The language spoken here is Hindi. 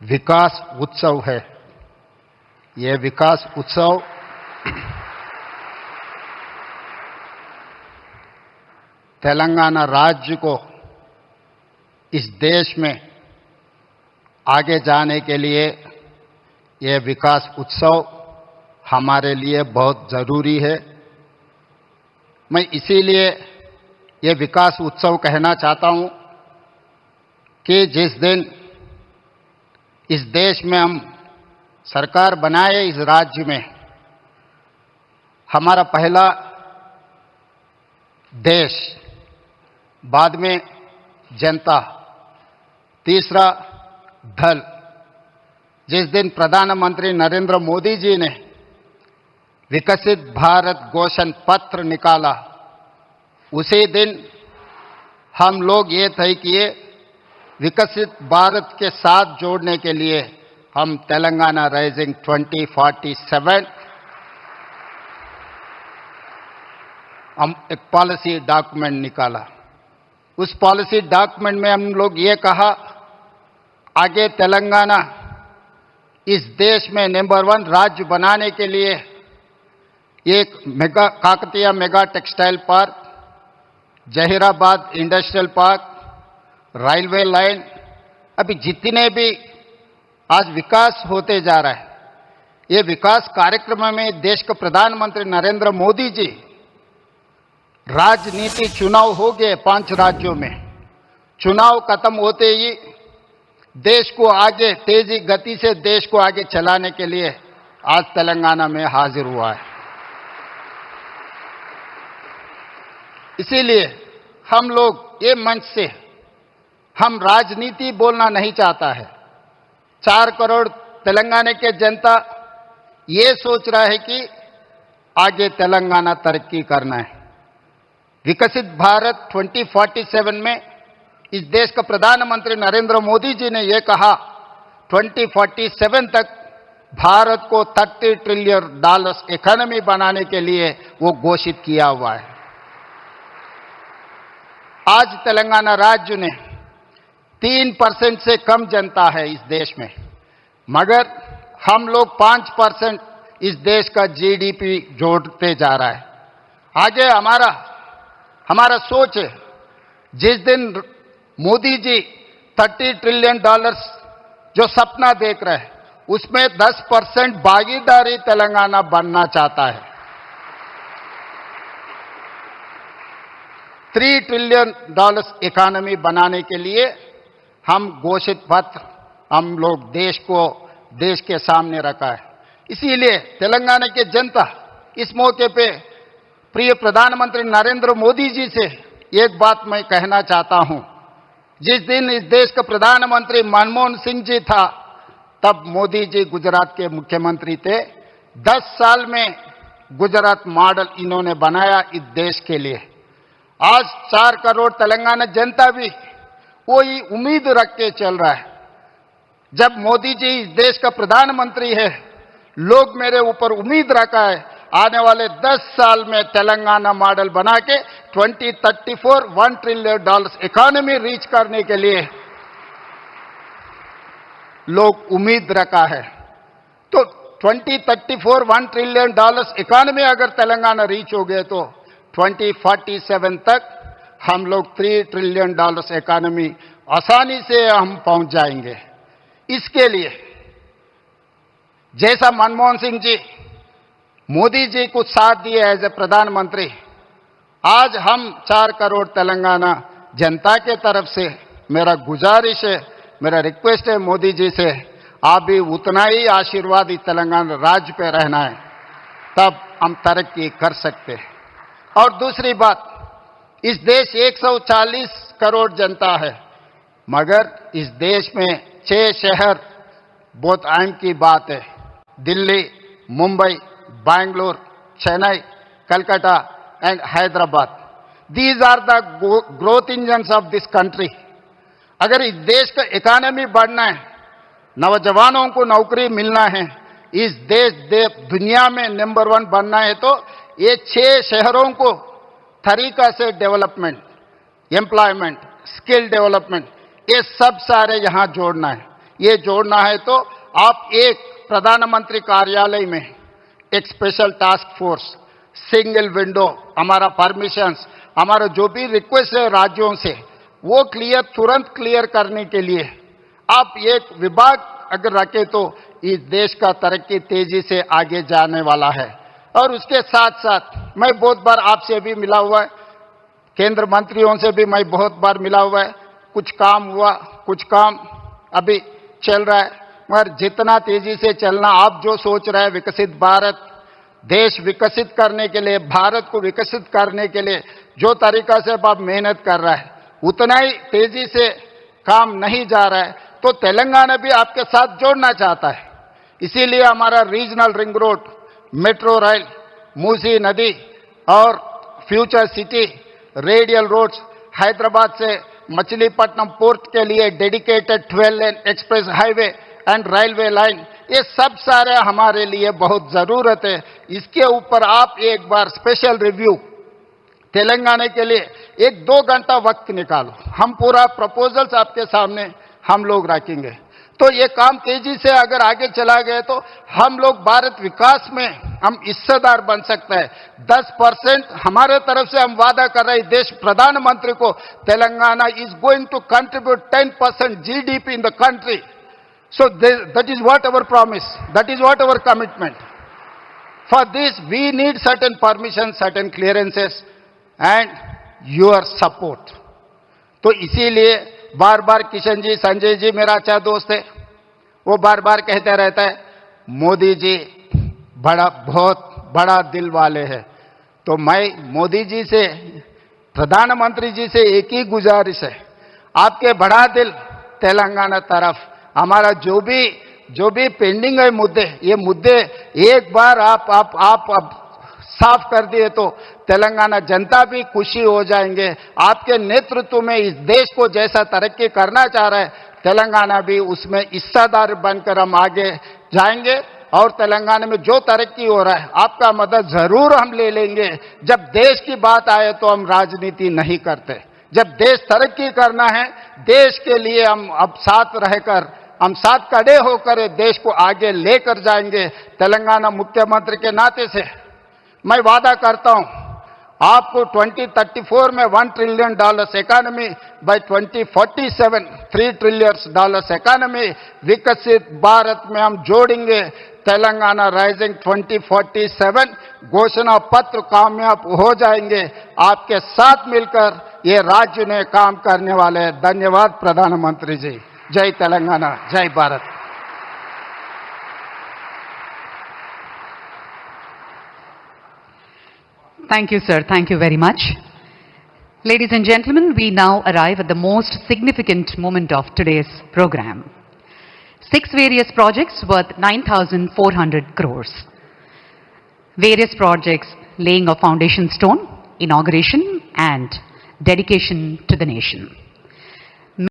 विकास उत्सव है। यह विकास उत्सव तेलंगाना राज्य को इस देश में आगे जाने के लिए यह विकास उत्सव हमारे लिए बहुत ज़रूरी है। मैं इसीलिए यह विकास उत्सव कहना चाहता हूं कि जिस दिन इस देश में हम सरकार बनाए, इस राज्य में हमारा पहला देश, बाद में जनता, तीसरा दल, जिस दिन प्रधानमंत्री नरेंद्र मोदी जी ने विकसित भारत घोषण पत्र निकाला, उसी दिन हम लोग ये तय किए विकसित भारत के साथ जोड़ने के लिए हम तेलंगाना राइजिंग 2047 हम एक पॉलिसी डॉक्यूमेंट निकाला। उस पॉलिसी डॉक्यूमेंट में हम लोग ये कहा, आगे तेलंगाना इस देश में नंबर 1 राज्य बनाने के लिए एक Kakatiya mega textile park, Zaheerabad industrial park, railway line, अभी जितने भी आज विकास होते जा रहा है, ये विकास कार्यक्रम में देश के प्रधानमंत्री नरेंद्र मोदी जी, राजनीति चुनाव हो गए 5 राज्यों में, चुनाव खत्म होते ही देश को आगे तेजी गति से देश को आगे चलाने के लिए आज तेलंगाना में हाजिर हुआ है। इसीलिए हम लोग ये मंच से हम राजनीति बोलना नहीं चाहता है। 4 करोड़ तेलंगाना के जनता ये सोच रहा है कि आगे तेलंगाना तरक्की करना है। विकसित भारत 2047 में इस देश का प्रधानमंत्री नरेंद्र मोदी जी ने यह कहा 2047 तक भारत को $30 ट्रिलियन इकोनॉमी बनाने के लिए वो घोषित किया हुआ है। आज तेलंगाना राज्य ने 3% से कम जनता है इस देश में, मगर हम लोग 5% इस देश का जीडीपी जोड़ते जा रहा है। आगे हमारा सोच है, जिस दिन मोदी जी $30 ट्रिलियन जो सपना देख रहे हैं, उसमें 10% भागीदारी तेलंगाना बनना चाहता है। $3 ट्रिलियन इकोनॉमी बनाने के लिए हम घोषित पत्र हम लोग देश के सामने रखा है। इसीलिए तेलंगाना के जनता इस मौके पे प्रिय प्रधानमंत्री नरेंद्र मोदी जी से एक बात मैं कहना चाहता हूं। जिस दिन इस देश का प्रधानमंत्री मनमोहन सिंह जी था, तब मोदी जी गुजरात के मुख्यमंत्री थे। 10 साल में गुजरात मॉडल इन्होंने बनाया इस देश के लिए। आज 4 करोड़ तेलंगाना जनता भी वही उम्मीद रख के चल रहा है। जब मोदी जी इस देश का प्रधानमंत्री है, लोग मेरे ऊपर उम्मीद रखा है, आने वाले 10 साल में तेलंगाना मॉडल बना के 2034 $1 ट्रिलियन इकोनॉमी रीच करने के लिए लोग उम्मीद रखा है। तो 2034 $1 ट्रिलियन इकोनॉमी अगर तेलंगाना रीच हो गए तो 2047 तक हम लोग $3 ट्रिलियन इकोनॉमी आसानी से हम पहुंच जाएंगे। इसके लिए जैसा मनमोहन सिंह जी, मोदी जी को साथ दिए एज ए प्रधानमंत्री, आज हम 4 करोड़ तेलंगाना जनता के तरफ से मेरा गुजारिश है, मेरा रिक्वेस्ट है मोदी जी से, आप भी उतना ही आशीर्वाद इस तेलंगाना राज्य पे रहना है, तब हम तरक्की कर सकते हैं। और दूसरी बात, इस देश 140 करोड़ जनता है, मगर इस देश में 6 शहर बहुत अहम की बात है। Delhi, Mumbai, Bangalore, Chennai, Calcutta and Hyderabad. These are the growth engines of this country. अगर इस देश का इकोनॉमी बढ़ना है, नौजवानों को नौकरी मिलना है, इस दुनिया में नंबर 1 बनना है, तो ये 6 शहरों को तरीका से डेवलपमेंट, एम्प्लॉयमेंट, स्किल डेवलपमेंट, ये सब सारे यहां जोड़ना है। ये जोड़ना है तो आप एक प्रधानमंत्री कार्यालय में एक special task force, single window, हमारा परमिशंस, हमारा जो भी रिक्वेस्ट है राज्यों से वो तुरंत क्लियर करने के लिए आप एक विभाग अगर रखे तो इस देश का तरक्की तेजी से आगे जाने वाला है। और उसके साथ साथ मैं बहुत बार आपसे भी मिला हुआ है, केंद्र मंत्रियों से भी मैं बहुत बार मिला हुआ है, कुछ काम हुआ, कुछ काम अभी चल रहा है, मगर जितना तेजी से चलना आप जो सोच रहे हैं विकसित भारत, देश विकसित करने के लिए, भारत को विकसित करने के लिए जो तरीका से आप मेहनत कर रहा है उतना ही तेजी से काम नहीं जा रहा है, तो तेलंगाना भी आपके साथ जोड़ना चाहता है। इसीलिए हमारा regional ring road, metro rail, Musi नदी और future city, radial roads, Hyderabad से मछलीपट्टनम पोर्ट के लिए dedicated 12 lane express highway and railway line, ये सब सारे हमारे लिए बहुत जरूरत है। इसके ऊपर आप एक बार स्पेशल रिव्यू तेलंगाना के लिए 1-2 घंटा वक्त निकालो, हम पूरा प्रपोजल्स आपके सामने हम लोग रखेंगे। तो ये काम तेजी से अगर आगे चला गया तो हम लोग भारत विकास में हम हिस्सेदार बन सकते हैं। 10% हमारे तरफ से हम वादा कर रहे हैं देश प्रधानमंत्री को, Telangana is going to contribute 10% GDP in the country. So that is what our promise, that is what our commitment. For this we need certain permissions, certain clearances and your support. तो इसीलिए बार बार किशन जी, संजय जी मेरा अच्छा दोस्त है, वो बार बार कहते रहता है मोदी जी बहुत बड़ा दिल वाले हैं। तो मैं मोदी जी से, प्रधानमंत्री जी से एक ही गुजारिश है, आपके बड़ा दिल तेलंगाना तरफ हमारा जो भी पेंडिंग है मुद्दे, ये मुद्दे एक बार आप साफ कर दिए तो तेलंगाना जनता भी खुशी हो जाएंगे। आपके नेतृत्व में इस देश को जैसा तरक्की करना चाह रहा है, तेलंगाना भी उसमें हिस्सेदार बनकर हम आगे जाएंगे। और तेलंगाना में जो तरक्की हो रहा है आपका मदद जरूर हम ले लेंगे। जब देश की बात आए तो हम राजनीति नहीं करते, जब देश तरक्की करना है, देश के लिए हम अब साथ रहकर, हम साथ खड़े होकर देश को आगे लेकर जाएंगे। तेलंगाना मुख्यमंत्री के नाते से मैं वादा करता हूं आपको 2034 में $1 trillion economy, by 2047 $3 trillion economy, विकसित भारत में हम जोड़ेंगे। तेलंगाना राइजिंग 2047 घोषणा पत्र कामयाब हो जाएंगे। आपके साथ मिलकर ये राज्य ने काम करने वाले हैं। धन्यवाद प्रधानमंत्री जी। जय तेलंगाना, जय Bharat. Thank you, sir. Thank you very much. Ladies and gentlemen, we now arrive at the most significant moment of today's program. 6 various projects worth 9,400 crores. Various projects laying a foundation stone, inauguration and dedication to the nation.